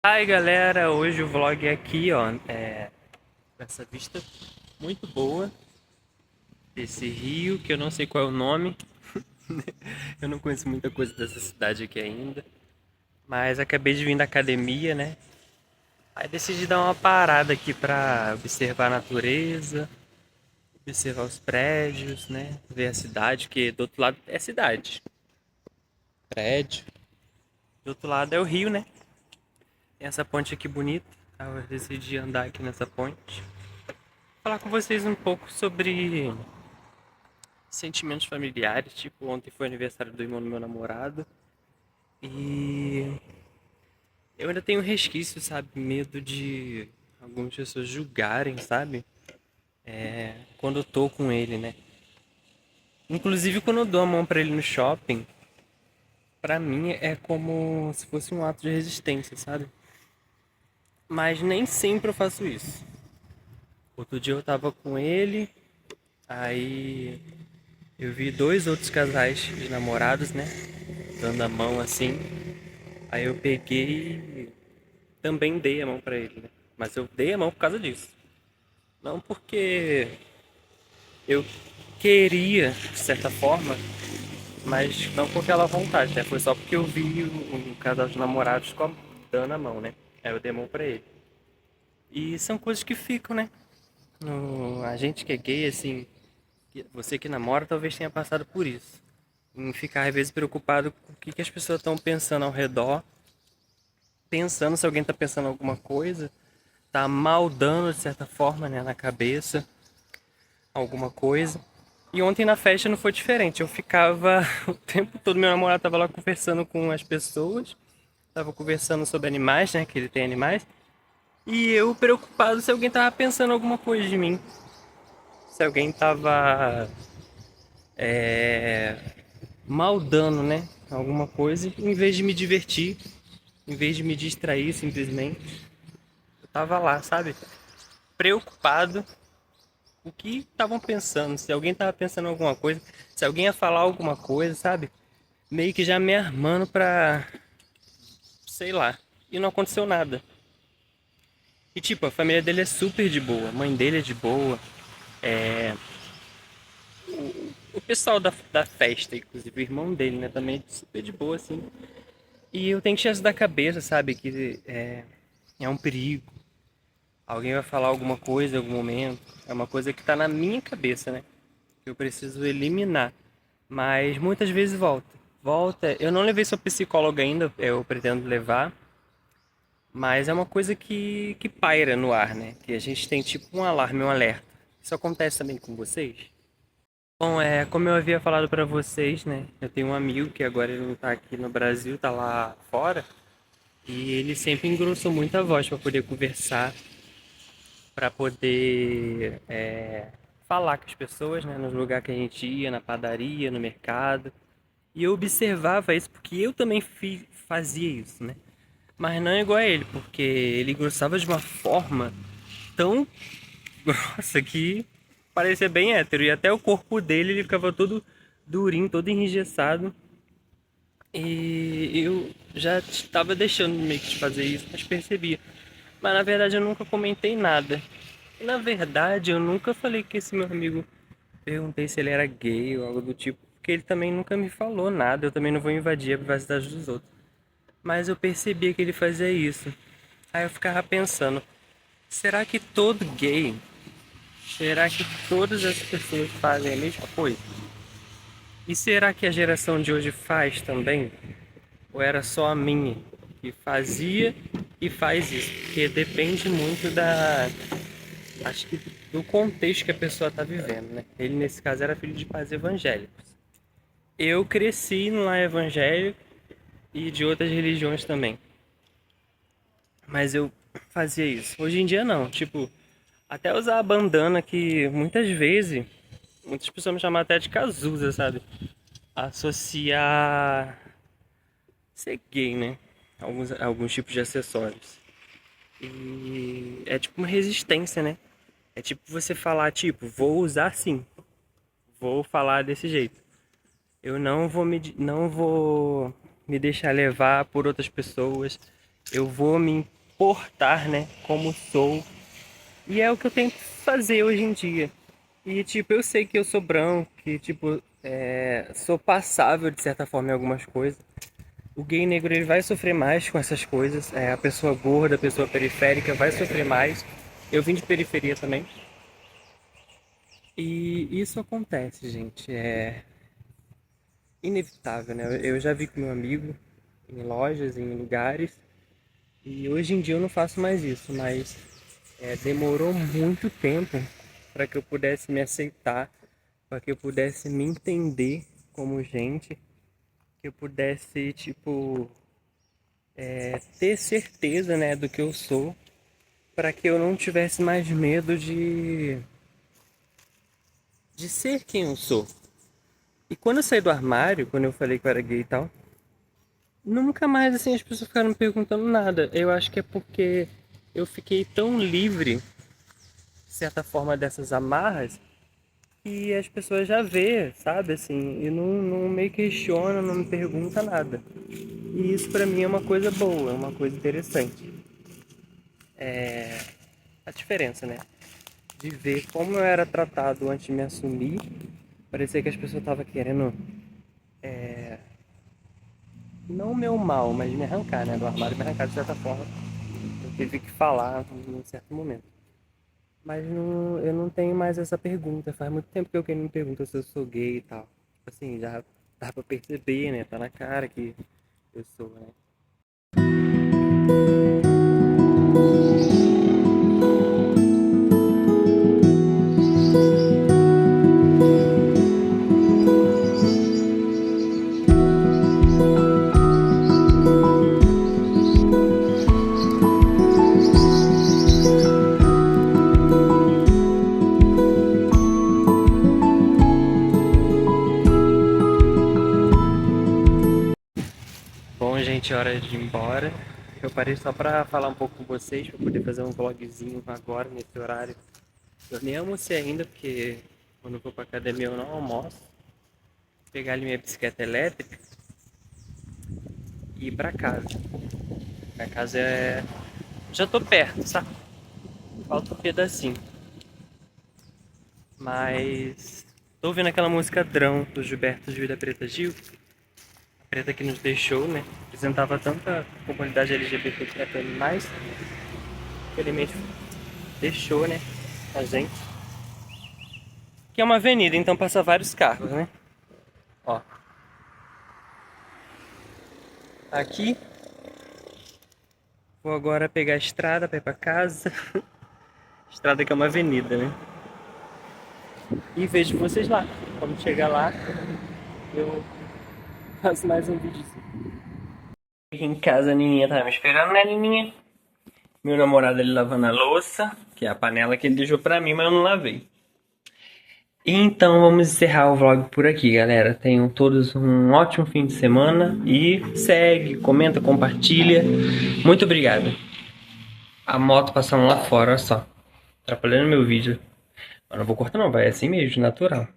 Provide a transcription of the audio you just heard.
Hi galera, hoje o vlog é aqui, ó, com essa vista muito boa desse rio, que eu não sei qual é o nome, eu não conheço muita coisa dessa cidade aqui ainda, mas acabei de vir da academia, né? Aí decidi dar uma parada aqui pra observar a natureza, observar os prédios, né? Ver a cidade, que do outro lado é cidade, prédio, do outro lado é o rio, né? Tem essa ponte aqui bonita, aí eu decidi andar aqui nessa ponte. Falar com vocês um pouco sobre sentimentos familiares. Tipo, ontem foi aniversário do irmão do meu namorado. E eu ainda tenho resquício, sabe? Medo de algumas pessoas julgarem, sabe? Quando eu tô com ele, né? Inclusive quando eu dou a mão pra ele no shopping, pra mim é como se fosse um ato de resistência, sabe? Mas nem sempre eu faço isso. Outro dia eu tava com ele, aí eu vi dois outros casais de namorados, né? Dando a mão assim. Aí eu peguei e também dei a mão pra ele, né? Mas eu dei a mão por causa disso. Não porque eu queria, de certa forma, mas não com aquela vontade, né? Foi só porque eu vi um casal de namorados dando a mão, né? Aí eu dei a mão pra ele. E são coisas que ficam, né? A gente que é gay, assim, você que namora talvez tenha passado por isso. Em ficar às vezes preocupado com o que as pessoas estão pensando ao redor, pensando se alguém tá pensando alguma coisa, tá maldando de certa forma, né, na cabeça, alguma coisa. E ontem na festa não foi diferente. Eu ficava o tempo todo, meu namorado tava lá conversando com as pessoas, tava conversando sobre animais, né, que ele tem animais, e eu preocupado se alguém tava pensando alguma coisa de mim, se alguém tava maldando, né, alguma coisa, em vez de me divertir, em vez de me distrair simplesmente. Eu tava lá, sabe? Preocupado o que estavam pensando, se alguém tava pensando alguma coisa, se alguém ia falar alguma coisa, sabe? Meio que já me armando pra, sei lá. E não aconteceu nada. E tipo, a família dele é super de boa, a mãe dele é de boa, o pessoal da festa, inclusive o irmão dele, né, também é super de boa, assim. E eu tenho que tirar isso da cabeça, sabe? Que é um perigo. Alguém vai falar alguma coisa em algum momento. É uma coisa que tá na minha cabeça, né? Que eu preciso eliminar. Mas muitas vezes volta. Volta. Eu não levei sua psicóloga ainda, eu pretendo levar. Mas é uma coisa que paira no ar, né? Que a gente tem tipo um alarme, um alerta. Isso acontece também com vocês? Bom, como eu havia falado pra vocês, né? Eu tenho um amigo que agora ele não tá aqui no Brasil, tá lá fora. E ele sempre engrossou muito a voz pra poder conversar, pra poder falar com as pessoas, né? Nos lugares que a gente ia, na padaria, no mercado. E eu observava isso porque eu também fazia isso, né? Mas não é igual a ele, porque ele gostava de uma forma tão grossa que parecia bem hétero. E até o corpo dele ele ficava todo durinho, todo engessado. E eu já estava deixando meio que de fazer isso, mas percebia. Mas na verdade eu nunca comentei nada. E, na verdade eu nunca falei que esse meu amigo perguntei se ele era gay ou algo do tipo, porque ele também nunca me falou nada. Eu também não vou invadir a privacidade dos outros. Mas eu percebia que ele fazia isso. Aí eu ficava pensando, será que todo gay, será que todas as pessoas fazem a mesma coisa? E será que a geração de hoje faz também? Ou era só a minha que fazia e faz isso? Porque depende muito acho que do contexto que a pessoa está vivendo, né? Ele nesse caso era filho de pais evangélicos. Eu cresci no lar evangélico e de outras religiões também. Mas eu fazia isso. Hoje em dia não, tipo, até usar a bandana que muitas vezes, muitas pessoas me chamam até de Cazuza, sabe? Associar ser gay, né? Alguns tipos de acessórios. E é tipo uma resistência, né? É tipo você falar, tipo, vou usar sim, vou falar desse jeito. Eu não vou me deixar levar por outras pessoas. Eu vou me portar, né, como sou. E é o que eu tento fazer hoje em dia. E, tipo, eu sei que eu sou branco, que, tipo, sou passável de certa forma em algumas coisas. O gay negro ele vai sofrer mais com essas coisas. A pessoa gorda, a pessoa periférica vai sofrer mais. Eu vim de periferia também. E isso acontece, gente. É inevitável, né? Eu já vi com meu amigo em lojas, em lugares. E hoje em dia eu não faço mais isso, mas demorou muito tempo para que eu pudesse me aceitar, para que eu pudesse me entender como gente, que eu pudesse, tipo, ter certeza, né, do que eu sou, para que eu não tivesse mais medo de ser quem eu sou. E quando eu saí do armário, quando eu falei que eu era gay e tal, nunca mais assim as pessoas ficaram me perguntando nada. Eu acho que é porque eu fiquei tão livre, de certa forma, dessas amarras, que as pessoas já vê, sabe, assim, e não me questiona, não me pergunta nada. E isso pra mim é uma coisa boa, é uma coisa interessante. A diferença, né? De ver como eu era tratado antes de me assumir, parecia que as pessoas estavam querendo, não o meu mal, mas me arrancar, né, do armário, me arrancar de certa forma. Eu tive que falar em um certo momento. Mas não, eu não tenho mais essa pergunta. Faz muito tempo que alguém me pergunta se eu sou gay e tal. Tipo assim, já dá pra perceber, né? Tá na cara que eu sou, né? Bom, gente, é hora de ir embora. Eu parei só pra falar um pouco com vocês, pra poder fazer um vlogzinho agora, nesse horário. Eu nem almocei ainda, porque quando eu vou pra academia eu não almoço. Vou pegar ali minha bicicleta elétrica e ir pra casa. Minha casa é... Já tô perto, sabe? Falta um pedacinho. Mas tô ouvindo aquela música Drão do Gilberto Gil e da Preta Gil. A Preta que nos deixou, né? Apresentava tanta comunidade LGBTQIA+, infelizmente deixou, né? A gente. Que é uma avenida, então passa vários carros, né? Ó. Aqui. Vou agora pegar a estrada pra ir pra casa. Estrada que é uma avenida, né? E vejo vocês lá. Quando chegar lá, eu faço mais um vídeo. Aqui em casa a Nininha tá me esperando, né, Nininha? Meu namorado ali lavando a louça, que é a panela que ele deixou pra mim, mas eu não lavei. Então vamos encerrar o vlog por aqui, galera. Tenham todos um ótimo fim de semana e segue, comenta, compartilha. Muito obrigado. A moto passando lá fora, olha só. Atrapalhando meu vídeo. Mas não vou cortar não, vai assim mesmo, natural.